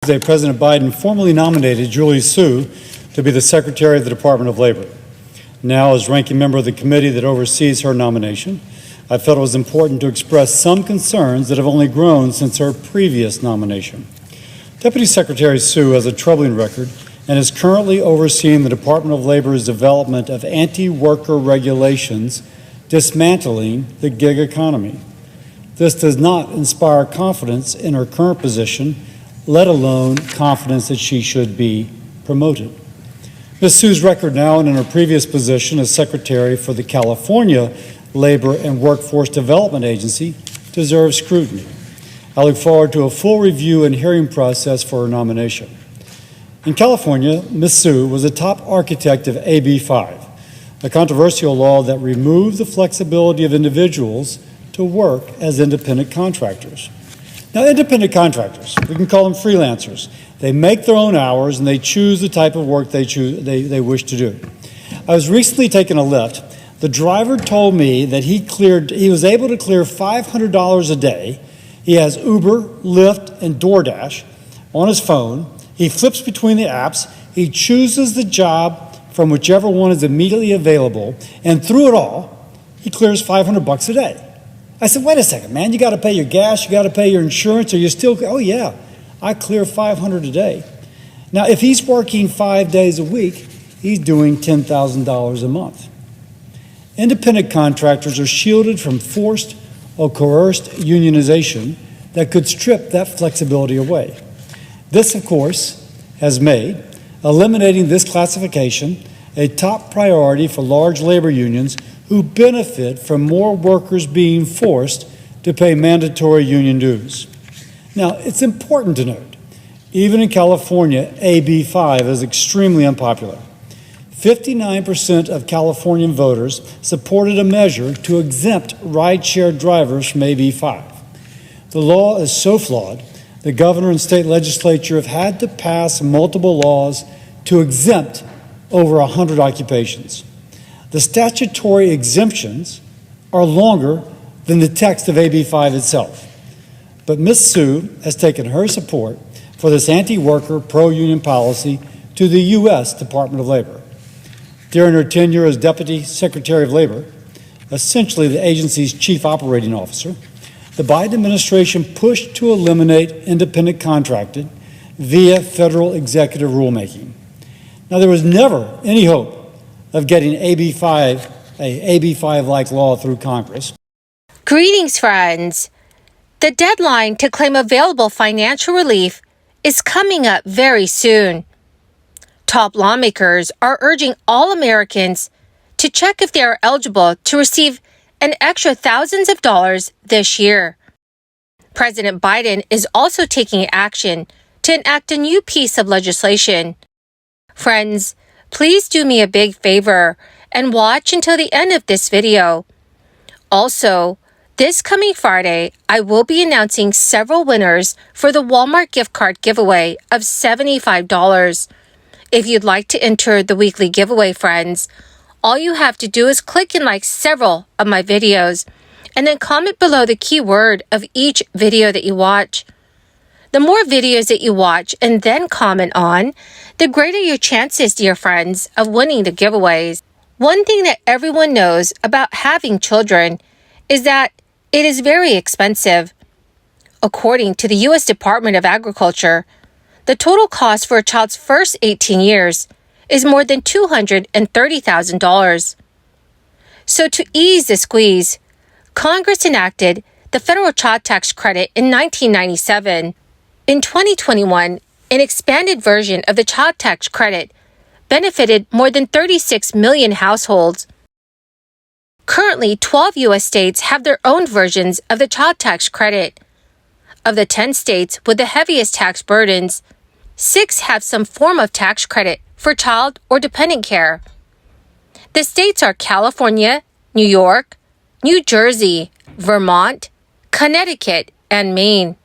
Tuesday, President Biden formally nominated Julie Su to be the Secretary of the Department of Labor. Now, as ranking member of the committee that oversees her nomination, I felt it was important to express some concerns that have only grown since her previous nomination. Deputy Secretary Su has a troubling record and is currently overseeing the Department of Labor's development of anti-worker regulations dismantling the gig economy. This does not inspire confidence in her current position, let alone confidence that she should be promoted. Ms. Su's record now and in her previous position as Secretary for the California Labor and Workforce Development Agency deserves scrutiny. I look forward to a full review and hearing process for her nomination. In California, Ms. Su was a top architect of AB 5, a controversial law that removed the flexibility of individuals to work as independent contractors. Now, independent contractors, we can call them freelancers. They make their own hours and they choose the type of work they wish to do. I was recently taking a Lyft. The driver told me that he was able to clear $500 a day. He has Uber, Lyft, and DoorDash on his phone. He flips between the apps. He chooses the job from whichever one is immediately available, and through it all, he clears $500 a day. I said, wait a second, man, you got to pay your gas, you got to pay your insurance, or you still, oh yeah, I clear $500 a day. Now, if he's working 5 days a week, he's doing $10,000 a month. Independent contractors are shielded from forced or coerced unionization that could strip that flexibility away. This, of course, has made eliminating this classification a top priority for large labor unions who benefit from more workers being forced to pay mandatory union dues. Now, it's important to note, even in California, AB 5 is extremely unpopular. 59% of Californian voters supported a measure to exempt rideshare drivers from AB 5. The law is so flawed, the governor and state legislature have had to pass multiple laws to exempt over 100 occupations. The statutory exemptions are longer than the text of AB 5 itself. But Ms. Su has taken her support for this anti-worker, pro-union policy to the U.S. Department of Labor. During her tenure as Deputy Secretary of Labor, essentially the agency's chief operating officer, the Biden administration pushed to eliminate independent contracting via federal executive rulemaking. Now, there was never any hope of getting AB 5-like law through Congress. Greetings, friends. The deadline to claim available financial relief is coming up very soon. Top lawmakers are urging all Americans to check if they are eligible to receive an extra thousands of dollars this year. President Biden is also taking action to enact a new piece of legislation. Friends, please do me a big favor and watch until the end of this video. Also, this coming Friday, I will be announcing several winners for the Walmart gift card giveaway of $75. If you'd like to enter the weekly giveaway, friends, all you have to do is click and like several of my videos and then comment below the keyword of each video that you watch. The more videos that you watch and then comment on, the greater your chances, dear friends, of winning the giveaways. One thing that everyone knows about having children is that it is very expensive. According to the U.S. Department of Agriculture, the total cost for a child's first 18 years is more than $230,000. So to ease the squeeze, Congress enacted the federal child tax credit in 1997. In 2021, an expanded version of the child tax credit benefited more than 36 million households. Currently, 12 U.S. states have their own versions of the child tax credit. Of the 10 states with the heaviest tax burdens, 6 have some form of tax credit for child or dependent care. The states are California, New York, New Jersey, Vermont, Connecticut, and Maine.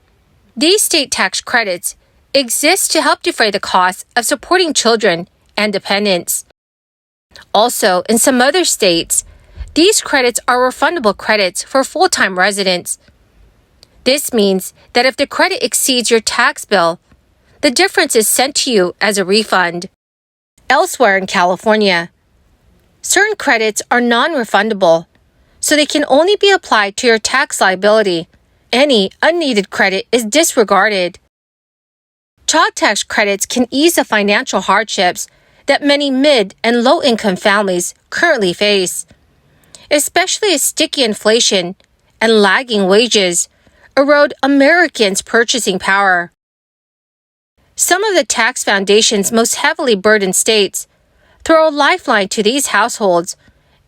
These state tax credits exist to help defray the costs of supporting children and dependents. Also, in some other states, these credits are refundable credits for full-time residents. This means that if the credit exceeds your tax bill, the difference is sent to you as a refund. Elsewhere in California, certain credits are non-refundable, so they can only be applied to your tax liability. Any unneeded credit is disregarded. Child tax credits can ease the financial hardships that many mid- and low-income families currently face, especially as sticky inflation and lagging wages erode Americans' purchasing power. Some of the tax foundation's most heavily burdened states throw a lifeline to these households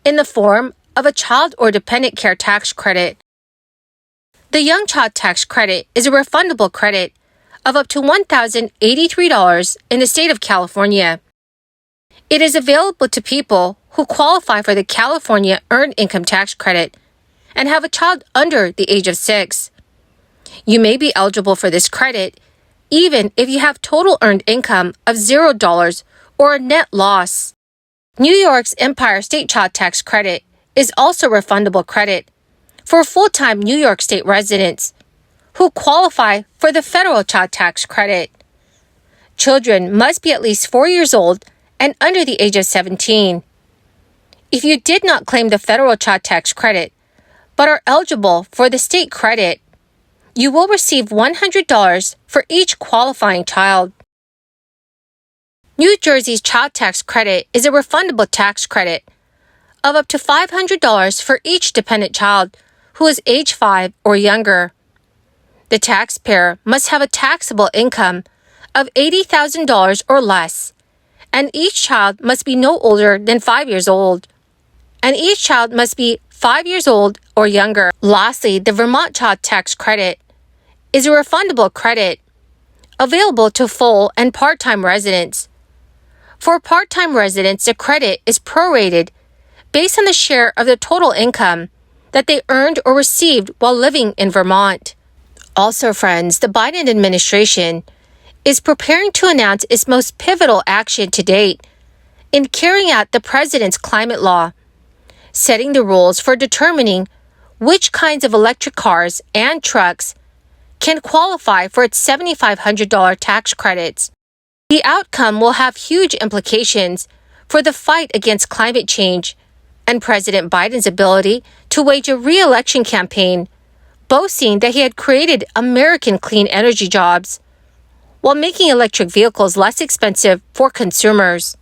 in the form of a child or dependent care tax credit. The Young Child Tax Credit is a refundable credit of up to $1,083 in the state of California. It is available to people who qualify for the California Earned Income Tax Credit and have a child under the age of 6. You may be eligible for this credit even if you have total earned income of $0 or a net loss. New York's Empire State Child Tax Credit is also a refundable credit for full-time New York State residents who qualify for the federal child tax credit. Children must be at least 4 years old and under the age of 17. If you did not claim the federal child tax credit, but are eligible for the state credit, you will receive $100 for each qualifying child. New Jersey's child tax credit is a refundable tax credit of up to $500 for each dependent child who is age 5 or younger. The taxpayer must have a taxable income of $80,000 or less, and each child must be no older than 5 years old, and each child must be 5 years old or younger. Lastly, the Vermont Child Tax Credit is a refundable credit available to full and part-time residents. For part-time residents, the credit is prorated based on the share of the total income that they earned or received while living in Vermont. Also, friends, the Biden administration is preparing to announce its most pivotal action to date in carrying out the president's climate law, setting the rules for determining which kinds of electric cars and trucks can qualify for its $7,500 tax credits. The outcome will have huge implications for the fight against climate change and President Biden's ability to wage a re-election campaign, boasting that he had created American clean energy jobs, while making electric vehicles less expensive for consumers.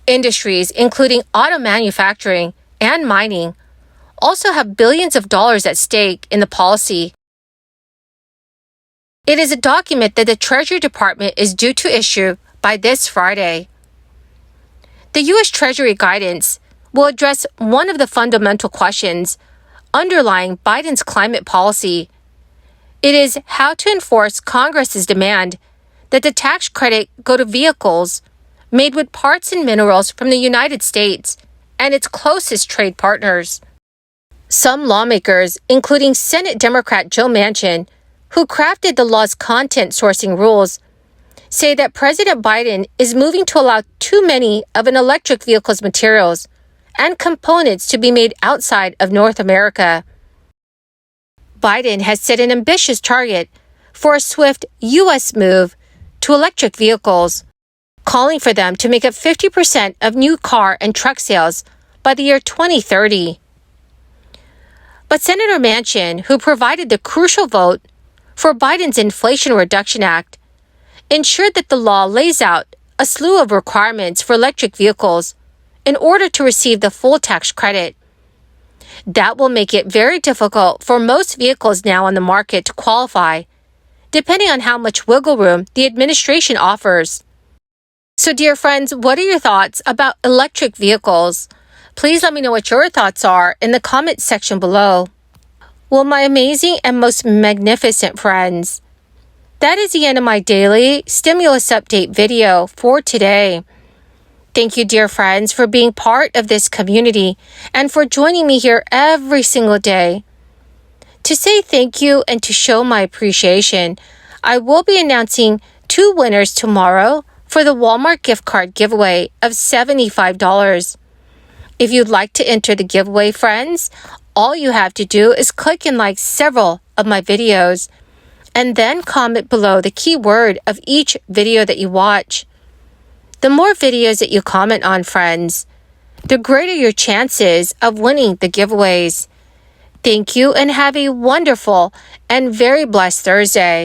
Industries, including auto manufacturing and mining, also have billions of dollars at stake in the policy. It is a document that the Treasury Department is due to issue by this Friday. The U.S. Treasury guidance will address one of the fundamental questions underlying Biden's climate policy. It is how to enforce Congress's demand that the tax credit go to vehicles made with parts and minerals from the United States and its closest trade partners. Some lawmakers, including Senate Democrat Joe Manchin, who crafted the law's content sourcing rules, say that President Biden is moving to allow too many of an electric vehicle's materials and components to be made outside of North America. Biden has set an ambitious target for a swift U.S. move to electric vehicles, calling for them to make up 50% of new car and truck sales by the year 2030. But Senator Manchin, who provided the crucial vote for Biden's Inflation Reduction Act, ensured that the law lays out a slew of requirements for electric vehicles in order to receive the full tax credit. That will make it very difficult for most vehicles now on the market to qualify, depending on how much wiggle room the administration offers. So, dear friends, what are your thoughts about electric vehicles? Please let me know what your thoughts are in the comments section below. Well, my amazing and most magnificent friends, that is the end of my daily stimulus update video for today. Thank you, dear friends, for being part of this community and for joining me here every single day. To say thank you and to show my appreciation, I will be announcing 2 winners tomorrow for the Walmart gift card giveaway of $75. If you'd like to enter the giveaway, friends, all you have to do is click and like several of my videos. and then comment below the keyword of each video that you watch. The more videos that you comment on, friends, the greater your chances of winning the giveaways. Thank you and have a wonderful and very blessed Thursday.